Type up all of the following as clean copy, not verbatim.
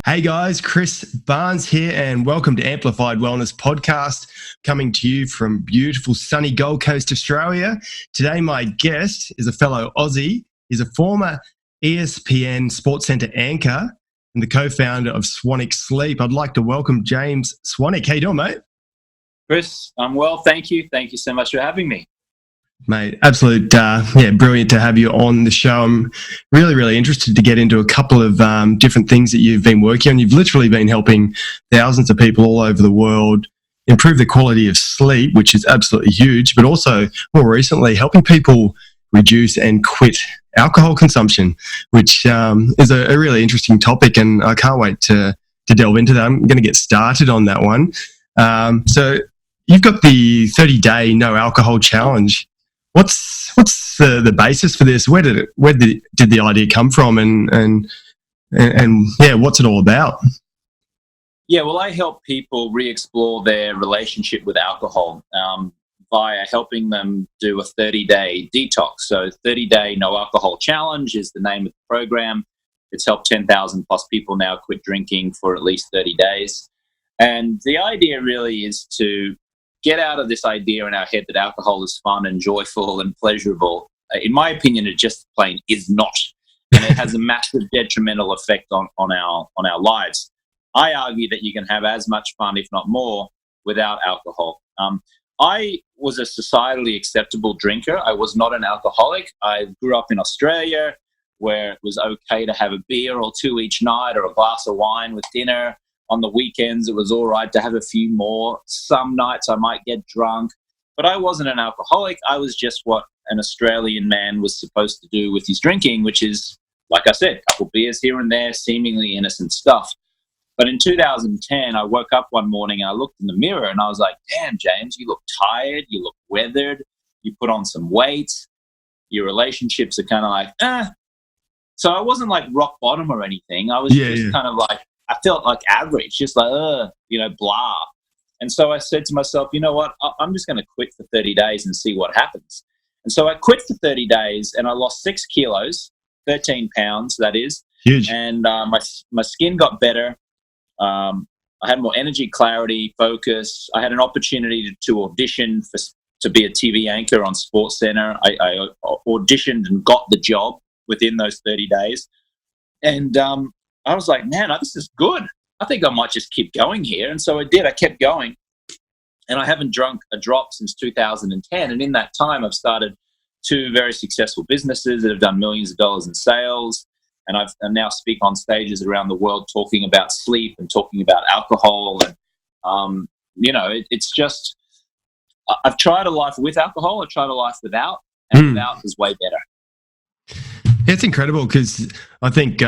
Hey guys, Chris Barnes here, and welcome to Amplified Wellness Podcast, coming to you from beautiful sunny Gold Coast, Australia. Today, my guest is a fellow Aussie. He's a former ESPN Sports Centre anchor and the co-founder of Swanwick Sleep. I'd like to welcome James Swanwick. How you doing, mate? Chris, I'm well, thank you. Thank you so much for having me. Mate, absolute, brilliant to have you on the show. I'm really interested to get into a couple of different things that you've been working on. You've literally been helping thousands of people all over the world improve the quality of sleep, which is absolutely huge, but also more recently helping people reduce and quit alcohol consumption, which is a really interesting topic, and I can't wait to delve into that. I'm going to get started on that one. So you've got the 30-day no alcohol challenge. What's the basis for this? Where did the idea come from, and what's it all about? Yeah, well, I help people re-explore their relationship with alcohol via helping them do a 30-day detox. So 30-day no alcohol challenge is the name of the program. It's helped 10,000 plus people now quit drinking for at least 30 days. And the idea really is to get out of this idea in our head that alcohol is fun and joyful and pleasurable. In my opinion, it just plain is not. And it has a massive detrimental effect on our lives. I argue that you can have as much fun, if not more, without alcohol. I was a societally acceptable drinker. I was not an alcoholic. I grew up in Australia, where it was okay to have a beer or two each night or a glass of wine with dinner. On the weekends, it was all right to have a few more. Some nights I might get drunk, but I wasn't an alcoholic. I was just what an Australian man was supposed to do with his drinking, which is, like I said, a couple beers here and there, seemingly innocent stuff. But in 2010, I woke up one morning and I looked in the mirror and I was like, damn, James, you look tired, you look weathered, you put on some weight, your relationships are kind of like, So I wasn't like rock bottom or anything. I was kind of like, I felt like average, just like, blah. And so I said to myself, you know what, I'm just going to quit for 30 days and see what happens. And so I quit for 30 days and I lost 6 kilos, 13 pounds, that is. Huge. And my skin got better. I had more energy, clarity, focus. I had an opportunity to audition to be a TV anchor on Sports Centre. I auditioned and got the job within those 30 days. And I was like, man, this is good. I think I might just keep going here. And so I did. I kept going. And I haven't drunk a drop since 2010. And in that time, I've started 2 very successful businesses that have done millions of dollars in sales. And I now speak on stages around the world talking about sleep and talking about alcohol. And, it's just, I've tried a life with alcohol. I've tried a life without. And without is way better. It's incredible because I think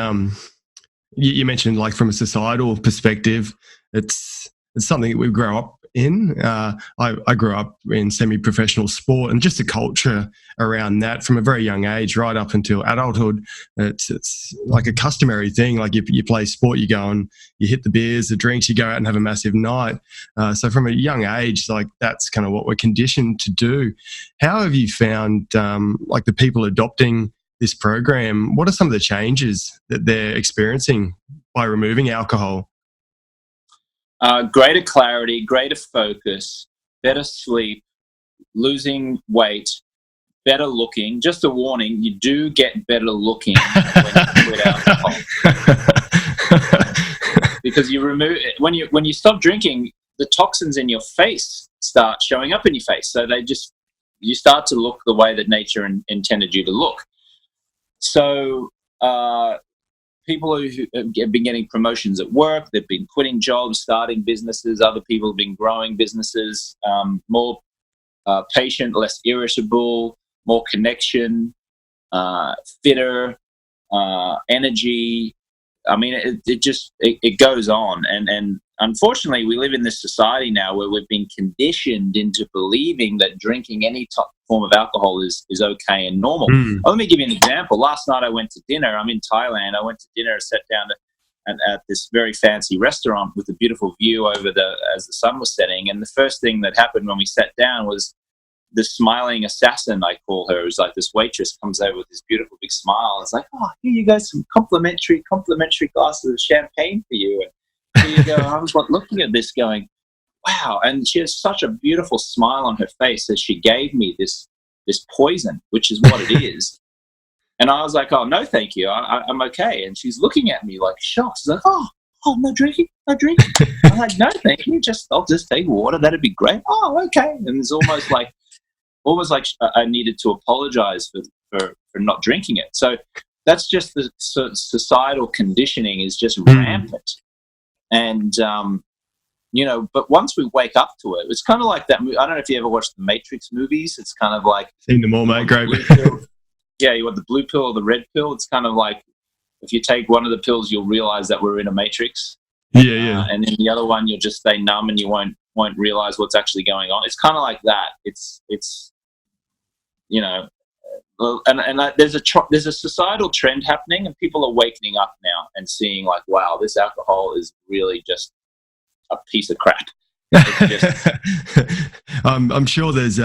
you mentioned, like, from a societal perspective, it's something that we grow up in. I grew up in semi-professional sport, and just the culture around that from a very young age right up until adulthood, it's like a customary thing. Like you play sport, you go and you hit the beers, the drinks, you go out and have a massive night. So from a young age, like, that's kind of what we're conditioned to do. How have you found like the people adopting this program? What are some of the changes that they're experiencing by removing alcohol? Greater clarity, greater focus, better sleep, losing weight, better looking. Just a warning, you do get better looking when you quit alcohol. Because when you stop drinking, the toxins in your face start showing up in your face. So you start to look the way that nature intended you to look. So people who have been getting promotions at work, they've been quitting jobs, starting businesses. Other people have been growing businesses, more patient, less irritable, more connection, fitter, energy. I mean, it goes on. And unfortunately, we live in this society now where we've been conditioned into believing that drinking any form of alcohol is okay and normal. Let me give you an example. Last night I went to dinner. I'm in Thailand. I went to dinner, sat down at this very fancy restaurant with a beautiful view over as the sun was setting. And the first thing that happened when we sat down was the smiling assassin, I call her, is like this waitress comes over with this beautiful big smile. And it's like, oh, here you go, some complimentary glasses of champagne for you. And here you go. I was looking at this going, wow. And she has such a beautiful smile on her face as she gave me this poison, which is what it is. And I was like, oh, no, thank you. I'm okay. And she's looking at me like shocked. She's like, oh, no drinking. I'm like, no, thank you. I'll just take water. That'd be great. Oh, okay. And it's almost like I needed to apologize for not drinking it. So that's just the societal conditioning is just rampant. And, but once we wake up to it, it's kind of like that. I don't know if you ever watched the Matrix movies. It's kind of like, seen them all, mate. Great. Yeah, you want the blue pill or the red pill. It's kind of like if you take one of the pills, you'll realize that we're in a matrix. Yeah. And then the other one, you'll just stay numb and you won't realize what's actually going on. It's kind of like that. It's there's a societal trend happening, and people are wakening up now and seeing like, wow, this alcohol is really just a piece of crap. I'm sure there's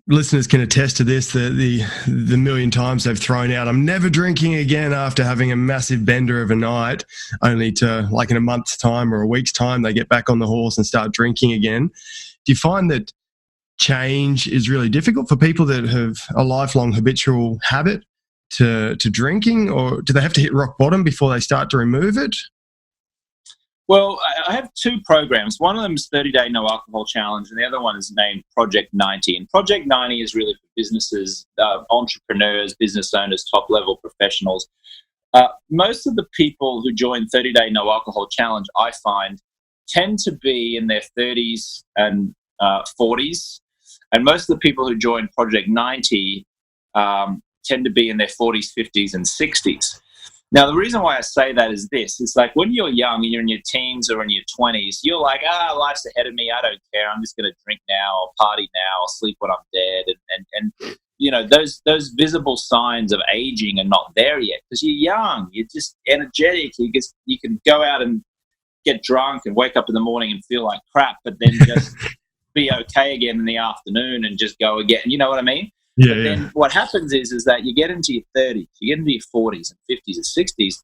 listeners can attest to this, the million times they've thrown out, I'm never drinking again after having a massive bender of a night, only to, like, in a month's time or a week's time, they get back on the horse and start drinking again. Do you find that change is really difficult for people that have a lifelong habitual habit to drinking, or do they have to hit rock bottom before they start to remove it? Well, I have two programs. One of them is 30-Day No Alcohol Challenge, and the other one is named Project 90. And Project 90 is really for businesses, entrepreneurs, business owners, top-level professionals. Most of the people who join 30-Day No Alcohol Challenge, I find, tend to be in their 30s and 40s. And most of the people who join Project 90 tend to be in their 40s, 50s, and 60s. Now, the reason why I say that is this. It's like when you're young and you're in your teens or in your 20s, you're like, life's ahead of me. I don't care. I'm just going to drink now or party now or sleep when I'm dead. And those visible signs of aging are not there yet because you're young. You're just energetic. You can go out and get drunk and wake up in the morning and feel like crap, but then just be okay again in the afternoon and just go again. You know what I mean? Yeah, but then what happens is that you get into your 30s, you get into your 40s and 50s and 60s,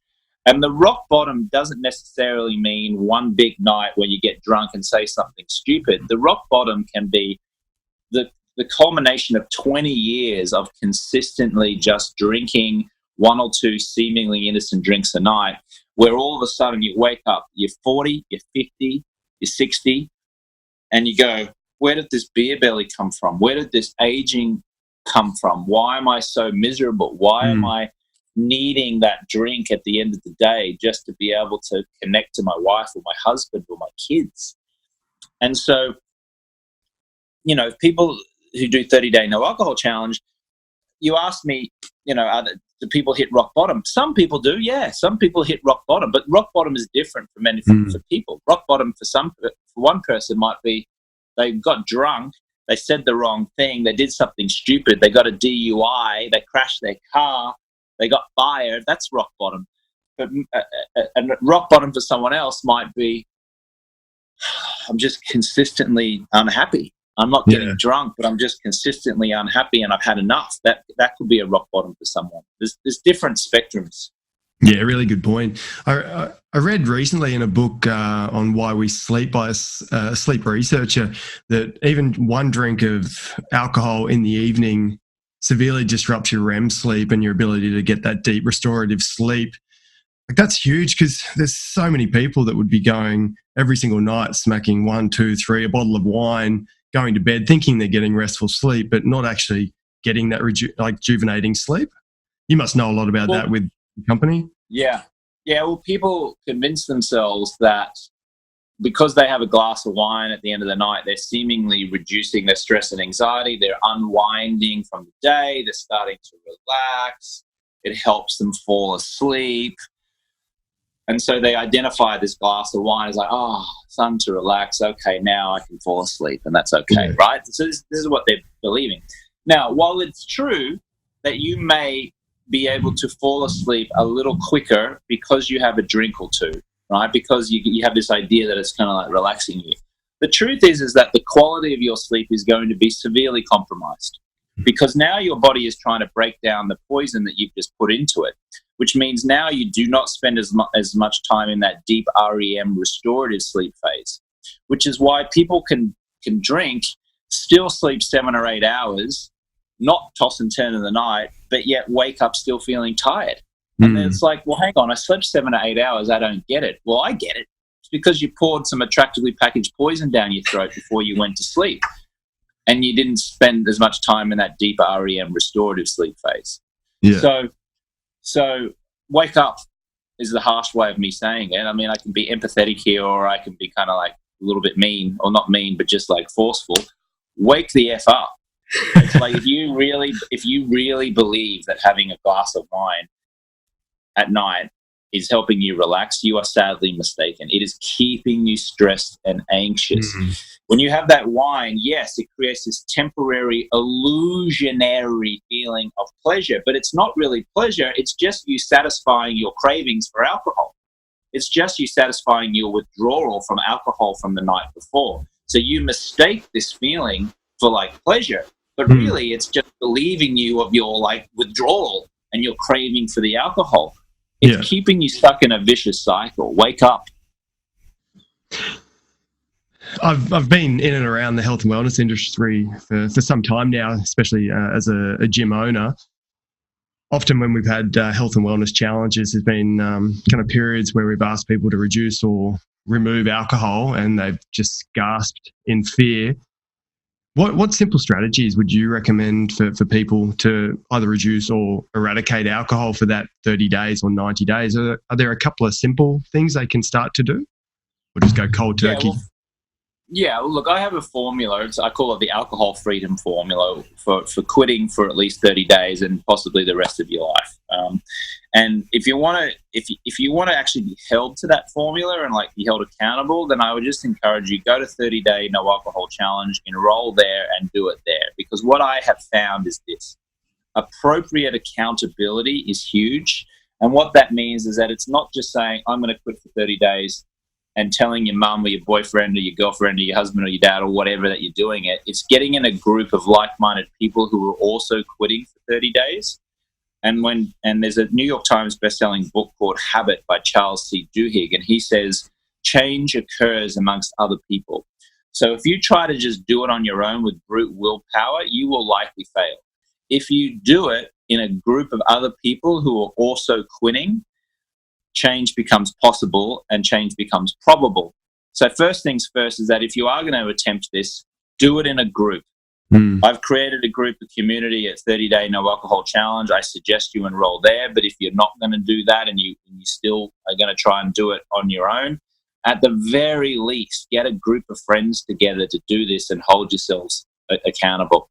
and the rock bottom doesn't necessarily mean one big night when you get drunk and say something stupid. The rock bottom can be the culmination of 20 years of consistently just drinking one or two seemingly innocent drinks a night, where all of a sudden you wake up, you're 40, you're 50, you're 60, and you go, where did this beer belly come from? Where did this aging come from? Why am I so miserable? Why am I needing that drink at the end of the day just to be able to connect to my wife or my husband or my kids? And so, people who do 30-Day No Alcohol Challenge, you ask me, do people hit rock bottom? Some people do, yeah. Some people hit rock bottom, but rock bottom is different for many for people. Rock bottom for one person might be they got drunk, they said the wrong thing, they did something stupid, they got a DUI, they crashed their car, they got fired. That's rock bottom. But and rock bottom for someone else might be, I'm just consistently unhappy. I'm not getting drunk, but I'm just consistently unhappy and I've had enough. That could be a rock bottom for someone. There's different spectrums. Yeah, really good point. I read recently in a book on why we sleep by a sleep researcher that even one drink of alcohol in the evening severely disrupts your REM sleep and your ability to get that deep restorative sleep. Like, that's huge because there's so many people that would be going every single night smacking 1, 2, 3, a bottle of wine, going to bed thinking they're getting restful sleep, but not actually getting that rejuvenating sleep. You must know a lot about that with the company. Yeah. Well, people convince themselves that because they have a glass of wine at the end of the night, they're seemingly reducing their stress and anxiety. They're unwinding from the day. They're starting to relax. It helps them fall asleep. And so they identify this glass of wine as like, it's time to relax. Okay, now I can fall asleep, and that's okay, right? So this is what they're believing. Now, while it's true that you may be able to fall asleep a little quicker because you have a drink or two, right? Because you have this idea that it's kind of like relaxing you. The truth is that the quality of your sleep is going to be severely compromised, because now your body is trying to break down the poison that you've just put into it, which means now you do not spend as much time in that deep REM restorative sleep phase, which is why people can drink, still sleep 7 or 8 hours, not toss and turn in the night, but yet wake up still feeling tired. And then it's like, well, hang on, I slept 7 or 8 hours. I don't get it. Well, I get it. It's because you poured some attractively packaged poison down your throat before you went to sleep, and you didn't spend as much time in that deeper REM restorative sleep phase. Yeah. So wake up is the harsh way of me saying it. I mean, I can be empathetic here, or I can be kind of like a little bit mean, or not mean, but just like forceful. Wake the F up. It's like, if you really believe that having a glass of wine at night is helping you relax, you are sadly mistaken. It is keeping you stressed and anxious. When you have that wine, yes, it creates this temporary illusionary feeling of pleasure, but it's not really pleasure. It's just you satisfying your cravings for alcohol. It's just you satisfying your withdrawal from alcohol from the night before. So you mistake this feeling for like pleasure, but really it's just relieving you of your like withdrawal and your craving for the alcohol. It's keeping you stuck in a vicious cycle. Wake up. I've been in and around the health and wellness industry for some time now, especially as a gym owner. Often when we've had health and wellness challenges, there's been kind of periods where we've asked people to reduce or remove alcohol, and they've just gasped in fear. What simple strategies would you recommend for people to either reduce or eradicate alcohol for that 30 days or 90 days? Are there a couple of simple things they can start to do? Or just go cold turkey? Well, look, I have a formula. I call it the alcohol freedom formula for quitting for at least 30 days and possibly the rest of your life. And if you want to actually be held to that formula and like be held accountable, then I would just encourage you, go to 30-day no alcohol challenge, enroll there and do it there. Because what I have found is this: appropriate accountability is huge. And what that means is that it's not just saying, I'm going to quit for 30 days and telling your mum or your boyfriend or your girlfriend or your husband or your dad or whatever that you're doing it. It's getting in a group of like-minded people who are also quitting for 30 days. And there's a New York Times best-selling book called Habit by Charles C. Duhigg, and he says change occurs amongst other people. So if you try to just do it on your own with brute willpower, you will likely fail. If you do it in a group of other people who are also quitting, change becomes possible and change becomes probable. So first things first is that if you are going to attempt this, do it in a group. I've created a group, a community at 30-day no alcohol challenge. I suggest you enroll there. But if you're not going to do that and you still are going to try and do it on your own, at the very least, get a group of friends together to do this and hold yourselves accountable.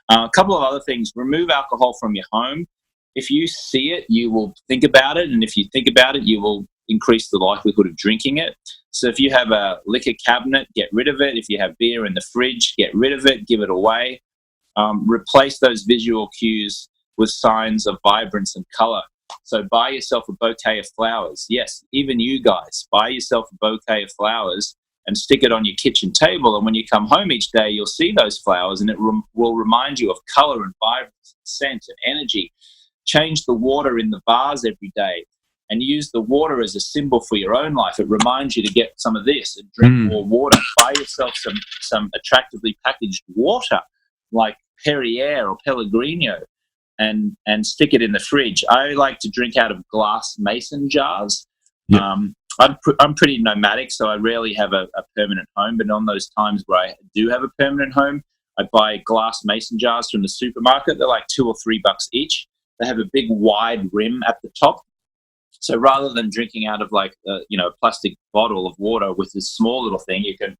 A couple of other things: remove alcohol from your home. If you see it, you will think about it. And if you think about it, you will increase the likelihood of drinking it. So if you have a liquor cabinet, get rid of it. If you have beer in the fridge, get rid of it, give it away. Replace those visual cues with signs of vibrance and color. So buy yourself a bouquet of flowers. Yes, even you guys, buy yourself a bouquet of flowers and stick it on your kitchen table. And when you come home each day, you'll see those flowers, and it will remind you of color and vibrance, and scent and energy. Change the water in the vase every day and use the water as a symbol for your own life. It reminds you to get some of this and drink more water. Buy yourself some attractively packaged water like Perrier or Pellegrino and stick it in the fridge. I like to drink out of glass mason jars. Yep. I'm pretty nomadic, so I rarely have a permanent home. But on those times where I do have a permanent home, I buy glass mason jars from the supermarket. They're like $2 or $3 each. They have a big wide rim at the top. So rather than drinking out of like a plastic bottle of water with this small little thing, you can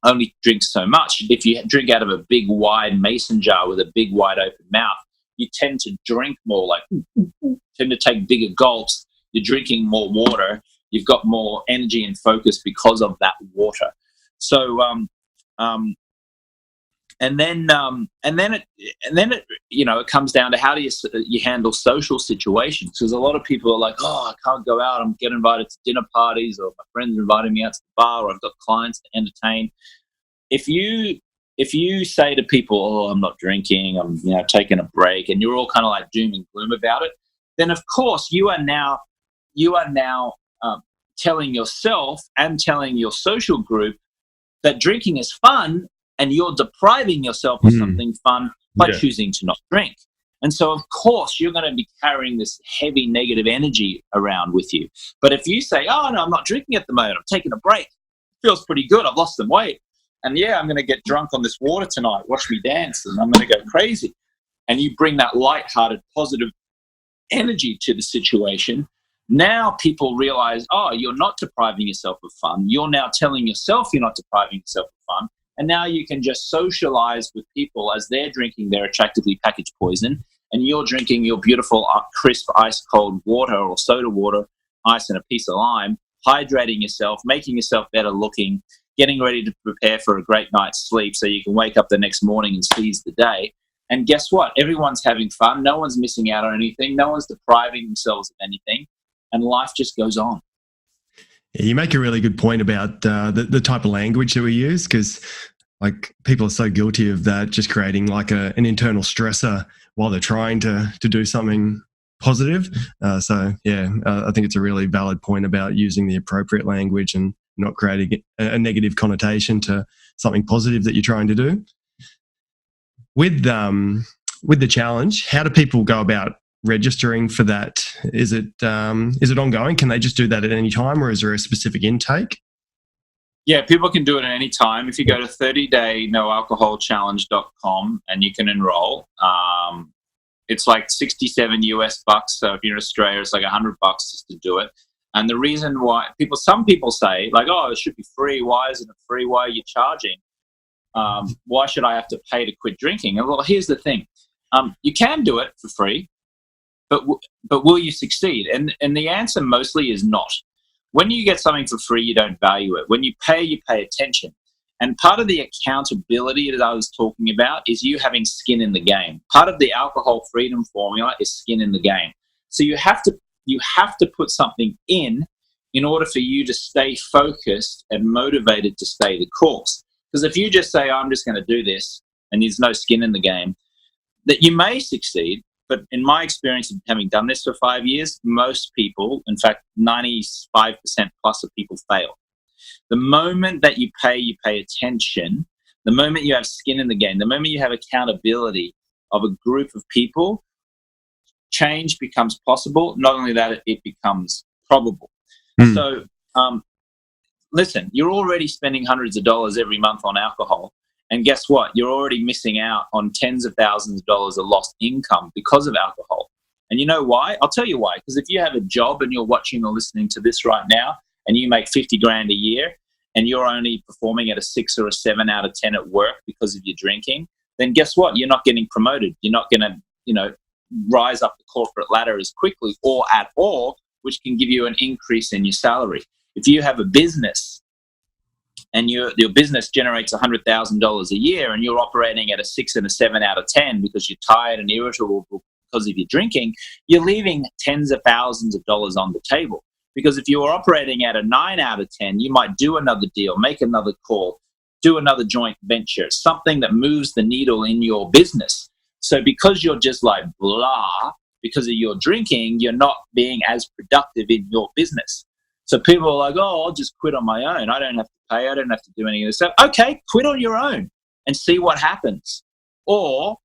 only drink so much. If you drink out of a big wide mason jar with a big wide open mouth, you tend to drink more, like tend to take bigger gulps. You're drinking more water. You've got more energy and focus because of that water. So And then it it comes down to how do you handle social situations, because a lot of people are like, oh, I can't go out, I'm getting invited to dinner parties, or my friends are inviting me out to the bar, or I've got clients to entertain. If you say to people, oh, I'm not drinking, I'm taking a break, and you're all kind of like doom and gloom about it, then of course you are now telling yourself and telling your social group that drinking is fun, and you're depriving yourself of something fun by choosing to not drink. And so, of course, you're going to be carrying this heavy negative energy around with you. But if you say, oh, no, I'm not drinking at the moment, I'm taking a break, it feels pretty good, I've lost some weight, and I'm going to get drunk on this water tonight, watch me dance, and I'm going to go crazy. And you bring that lighthearted, positive energy to the situation. Now people realize, oh, you're not depriving yourself of fun. You're now telling yourself you're not depriving yourself of fun. And now you can just socialize with people as they're drinking their attractively packaged poison, and you're drinking your beautiful, crisp, ice-cold water or soda water, ice and a piece of lime, hydrating yourself, making yourself better looking, getting ready to prepare for a great night's sleep so you can wake up the next morning and seize the day. And guess what? Everyone's having fun. No one's missing out on anything. No one's depriving themselves of anything. And life just goes on. Yeah, you make a really good point about the type of language that we use, because like people are so guilty of that, just creating like an internal stressor while they're trying to do something positive. I think it's a really valid point about using the appropriate language and not creating a negative connotation to something positive that you're trying to do. With the challenge, how do people go about registering for that? Is it ongoing? Can they just do that at any time, or is there a specific intake? Yeah, people can do it at any time. If you go to 30daynoalcoholchallenge.com and you can enroll, it's like $67 US. So if you're in Australia, it's like $100 just to do it. And the reason why some people say like, oh, it should be free. Why isn't it free? Why are you charging? Why should I have to pay to quit drinking? And well, here's the thing. You can do it for free, but will you succeed? And the answer mostly is not. When you get something for free, you don't value it. When you pay attention. And part of the accountability that I was talking about is you having skin in the game. Part of the alcohol freedom formula is skin in the game. So you have to put something in order for you to stay focused and motivated to stay the course. Because if you just say, oh, I'm just going to do this, and there's no skin in the game, that you may succeed. But in my experience of having done this for 5 years, most people, in fact, 95% plus of people fail. The moment that you pay attention, the moment you have skin in the game, the moment you have accountability of a group of people, change becomes possible. Not only that, it becomes probable. So, listen, you're already spending hundreds of dollars every month on alcohol. And guess what? You're already missing out on tens of thousands of dollars of lost income because of alcohol. And you know why? I'll tell you why. Because if you have a job and you're watching or listening to this right now and you make 50 grand a year and you're only performing at a 6 or a 7 out of 10 at work because of your drinking, then guess what? You're not getting promoted. You're not going to, rise up the corporate ladder as quickly or at all, which can give you an increase in your salary. If you have a business and your business generates $100,000 a year and you're operating at a 6 and a 7 out of 10 because you're tired and irritable because of your drinking, you're leaving tens of thousands of dollars on the table. Because if you were operating at a 9 out of 10, you might do another deal, make another call, do another joint venture, something that moves the needle in your business. So because you're just like blah, because of your drinking, you're not being as productive in your business. So people are like, oh, I'll just quit on my own. I don't have to pay. I don't have to do any of this stuff. Okay, quit on your own and see what happens. Or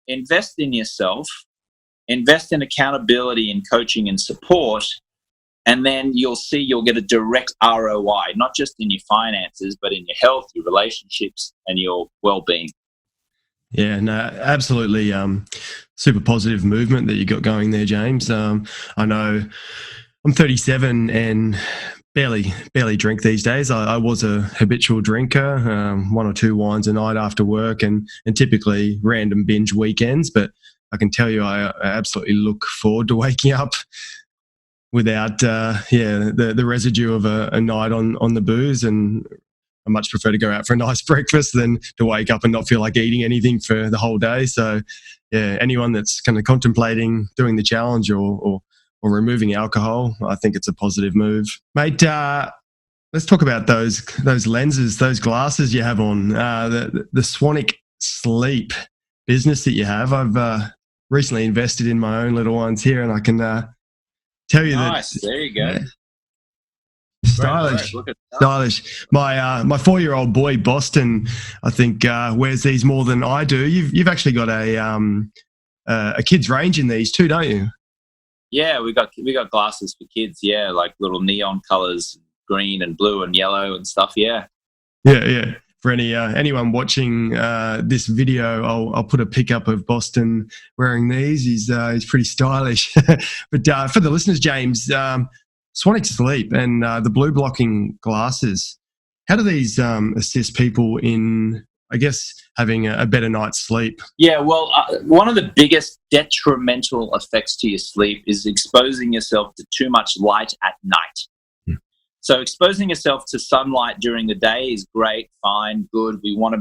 invest in yourself, invest in accountability and coaching and support, and then you'll see you'll get a direct ROI, not just in your finances, but in your health, your relationships, and your well-being. Yeah, no, absolutely. Super positive movement that you got going there, James. I know I'm 37 and barely drink these days. I was a habitual drinker, 1 or 2 wines a night after work, and typically random binge weekends. But I can tell you, I absolutely look forward to waking up without the residue of a night on the booze, and I much prefer to go out for a nice breakfast than to wake up and not feel like eating anything for the whole day. So, yeah, anyone that's kind of contemplating doing the challenge or removing alcohol, I think it's a positive move. Mate, let's talk about those lenses, those glasses you have on, the Swanwick Sleep business that you have. I've recently invested in my own little ones here, and I can tell you nice. that. There you go. Yeah, stylish. Look at that. Stylish. My 4-year-old boy Boston, I think, wears these more than I do. You've actually got a kids range in these too, don't you? Yeah, we got glasses for kids. Yeah, like little neon colors, green and blue and yellow and stuff. Yeah. Yeah. For anyone watching this video, I'll put a pic up of Boston wearing these. He's pretty stylish. But for the listeners, James, Swanwick Sleep and the blue blocking glasses, how do these assist people in, I guess, having a better night's sleep? Yeah, well, one of the biggest detrimental effects to your sleep is exposing yourself to too much light at night. So exposing yourself to sunlight during the day is great, fine, good. We want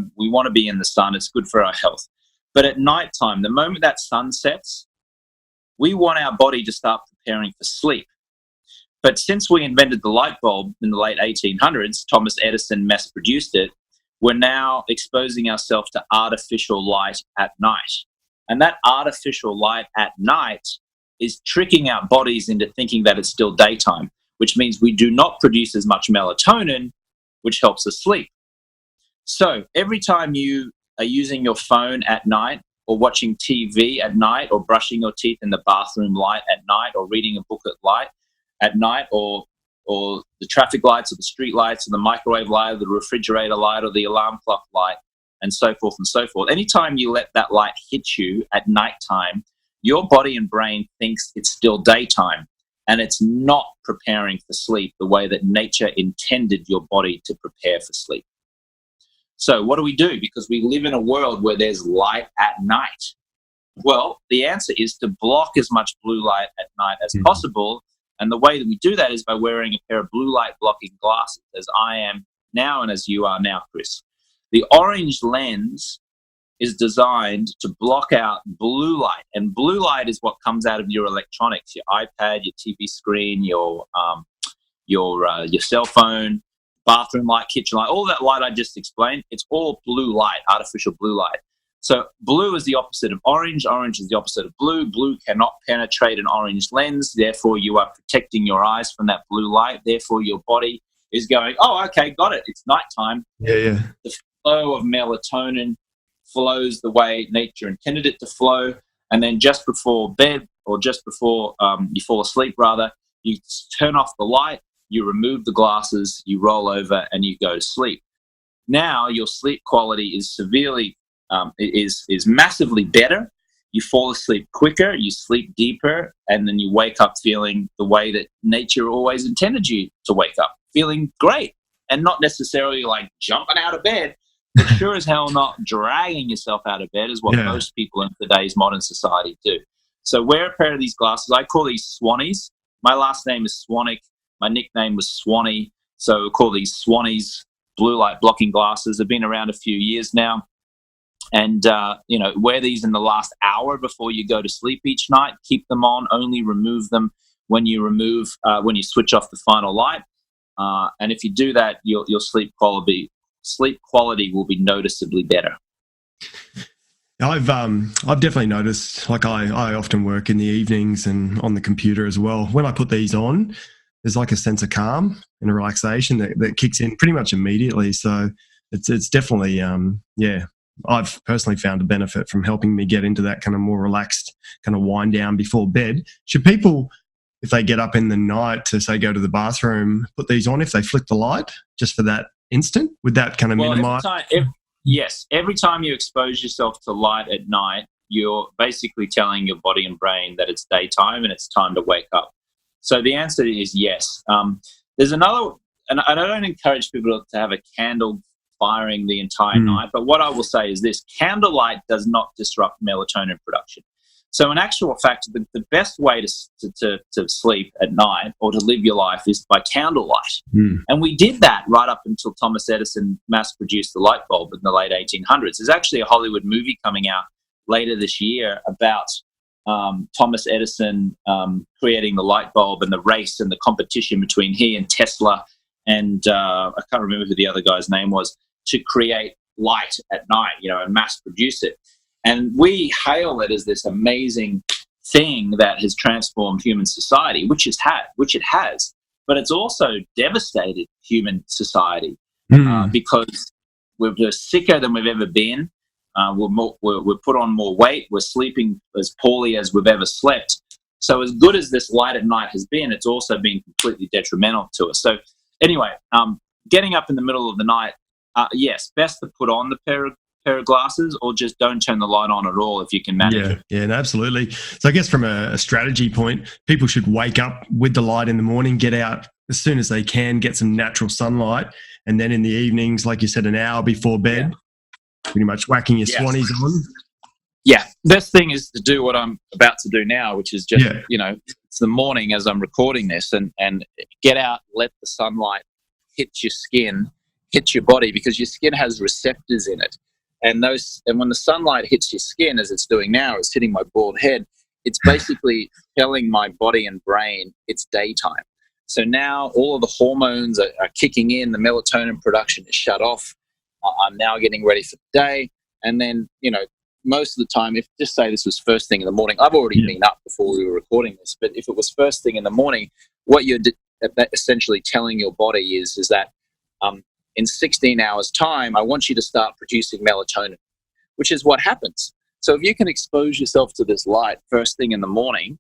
to be in the sun. It's good for our health. But at nighttime, the moment that sun sets, we want our body to start preparing for sleep. But since we invented the light bulb in the late 1800s, Thomas Edison mass-produced it, we're now exposing ourselves to artificial light at night. And that artificial light at night is tricking our bodies into thinking that it's still daytime, which means we do not produce as much melatonin, which helps us sleep. So every time you are using your phone at night or watching TV at night or brushing your teeth in the bathroom light at night or reading a book at night or the traffic lights or the street lights or the microwave light or the refrigerator light or the alarm clock light and so forth and so forth. Anytime you let that light hit you at nighttime, your body and brain thinks it's still daytime. And it's not preparing for sleep the way that nature intended your body to prepare for sleep. So what do we do? Because we live in a world where there's light at night. Well, the answer is to block as much blue light at night as possible. And the way that we do that is by wearing a pair of blue light blocking glasses, as I am now and as you are now, Chris. The orange lens is designed to block out blue light, and blue light is what comes out of your electronics, your iPad, your TV screen, your cell phone, bathroom light, kitchen light, all that light I just explained. It's all blue light, artificial blue light. So blue is the opposite of orange. Orange is the opposite of blue. Blue cannot penetrate an orange lens. Therefore, you are protecting your eyes from that blue light. Therefore, your body is going, oh, okay, got it. It's nighttime. Yeah. The flow of melatonin flows the way nature intended it to flow, and then just before bed or just before you fall asleep, rather, you turn off the light, you remove the glasses, you roll over, and you go to sleep. Now your sleep quality is severely is massively better. You fall asleep quicker, you sleep deeper, and then you wake up feeling the way that nature always intended you to wake up, feeling great, and not necessarily like jumping out of bed. But sure as hell not dragging yourself out of bed is what most people in today's modern society do. So wear a pair of these glasses. I call these Swannies. My last name is Swanwick. My nickname was Swanee. So we call these Swannies blue light blocking glasses. They've been around a few years now. And, wear these in the last hour before you go to sleep each night. Keep them on. Only remove them when you switch off the final light. And if you do that, your sleep quality will be noticeably better. I've definitely noticed, like I often work in the evenings and on the computer as well. When I put these on, there's like a sense of calm and a relaxation that kicks in pretty much immediately. So it's definitely, I've personally found a benefit from helping me get into that kind of more relaxed kind of wind down before bed. Should people, if they get up in the night to say go to the bathroom, put these on if they flick the light just for that instant? Would that kind of minimize? Every time you expose yourself to light at night, you're basically telling your body and brain that it's daytime and it's time to wake up. So the answer is yes. There's another, and I don't encourage people to have a candle firing the entire night, but what I will say is this: candlelight does not disrupt melatonin production. So in actual fact, the best way to sleep at night or to live your life is by candlelight. And we did that right up until Thomas Edison mass-produced the light bulb in the late 1800s. There's actually a Hollywood movie coming out later this year about Thomas Edison creating the light bulb and the race and the competition between he and Tesla and I can't remember who the other guy's name was, to create light at night, and mass produce it. And we hail it as this amazing thing that has transformed human society, which it has. But it's also devastated human society because we're sicker than we've ever been. We're put on more weight. We're sleeping as poorly as we've ever slept. So as good as this light at night has been, it's also been completely detrimental to us. So anyway, getting up in the middle of the night, yes, best to put on the pair of glasses, or just don't turn the light on at all if you can manage it. Yeah, no, absolutely. So I guess from a strategy point, people should wake up with the light in the morning, get out as soon as they can, get some natural sunlight, and then in the evenings, like you said, an hour before bed, pretty much whacking your swannies on. Yeah, best thing is to do what I'm about to do now, which is just, it's the morning as I'm recording this, and get out, let the sunlight hit your skin, hit your body, because your skin has receptors in it. And when the sunlight hits your skin, as it's doing now, it's hitting my bald head, it's basically telling my body and brain it's daytime. So now all of the hormones are kicking in, the melatonin production is shut off. I'm now getting ready for the day. And then, most of the time, if just say this was first thing in the morning, I've already been up before we were recording this, but if it was first thing in the morning, what you're essentially telling your body is that in 16 hours time, I want you to start producing melatonin, which is what happens. So if you can expose yourself to this light first thing in the morning,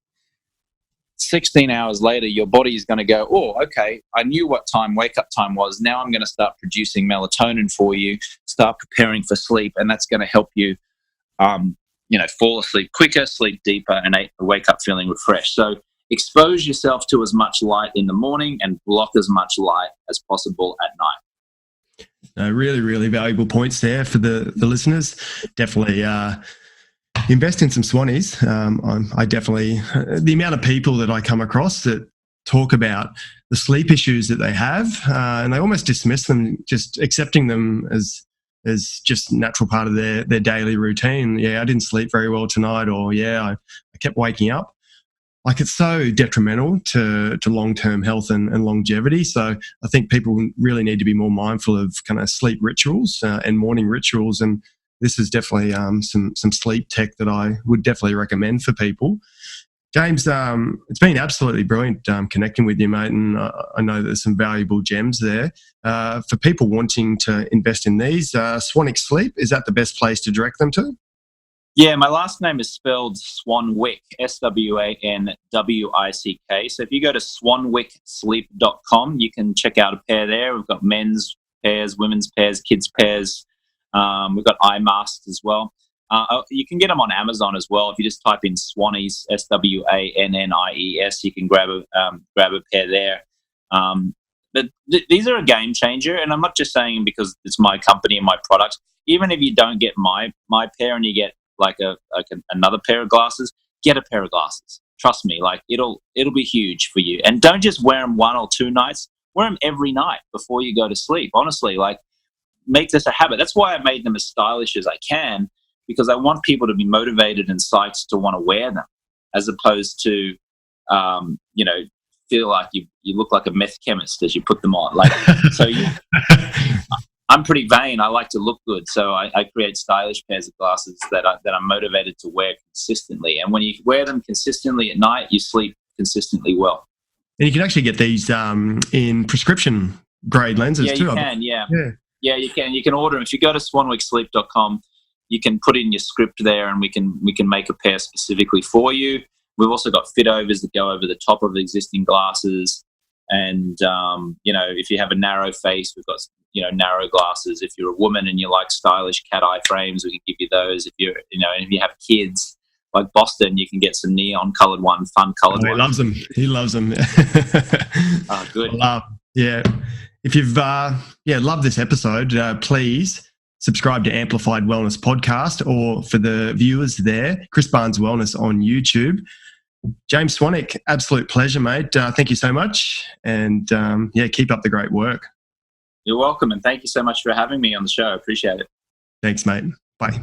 16 hours later, your body is going to go, oh, okay, I knew what time wake-up time was. Now I'm going to start producing melatonin for you, start preparing for sleep, and that's going to help you, fall asleep quicker, sleep deeper, and wake up feeling refreshed. So expose yourself to as much light in the morning and block as much light as possible at night. Really, really valuable points there for the listeners. Definitely invest in some swannies. I definitely, the amount of people that I come across that talk about the sleep issues that they have, and they almost dismiss them, just accepting them as just natural part of their daily routine. Yeah, I didn't sleep very well tonight, or I kept waking up. Like, it's so detrimental to long-term health and longevity. So I think people really need to be more mindful of kind of sleep rituals and morning rituals. And this is definitely some sleep tech that I would definitely recommend for people. James, it's been absolutely brilliant connecting with you, mate. And I know there's some valuable gems there. For people wanting to invest in these, Swanwick Sleep, is that the best place to direct them to? Yeah, my last name is spelled Swanwick, SWANWICK. So if you go to swanwicksleep.com, you can check out a pair there. We've got men's pairs, women's pairs, kids' pairs. We've got eye masks as well. You can get them on Amazon as well. If you just type in Swannies, SWANNIES, you can grab a pair there. But these are a game changer, and I'm not just saying because it's my company and my product. Even if you don't get my pair and you get another pair of glasses, get a pair of glasses. Trust me, it'll be huge for you. And don't just wear them 1 or 2 nights. Wear them every night before you go to sleep. Honestly, make this a habit. That's why I made them as stylish as I can, because I want people to be motivated and psyched to want to wear them, as opposed to, feel like you look like a meth chemist as you put them on. I'm pretty vain. I like to look good, so I create stylish pairs of glasses that I'm motivated to wear consistently. And when you wear them consistently at night, you sleep consistently well. And you can actually get these in prescription grade lenses too. You can. Yeah, you can. You can order them. If you go to swanwicksleep.com, you can put in your script there, and we can make a pair specifically for you. We've also got fit overs that go over the top of existing glasses. And, if you have a narrow face, we've got, narrow glasses. If you're a woman and you like stylish cat eye frames, we can give you those. If you're, and if you have kids like Boston, you can get some neon colored one, fun colored one. He loves them. Oh, good. Yeah. If you've, loved this episode, please subscribe to Amplified Wellness Podcast, or for the viewers there, Chris Barnes Wellness on YouTube. James Swanwick, absolute pleasure, mate. Thank you so much. And keep up the great work. You're welcome. And thank you so much for having me on the show. Appreciate it. Thanks, mate. Bye.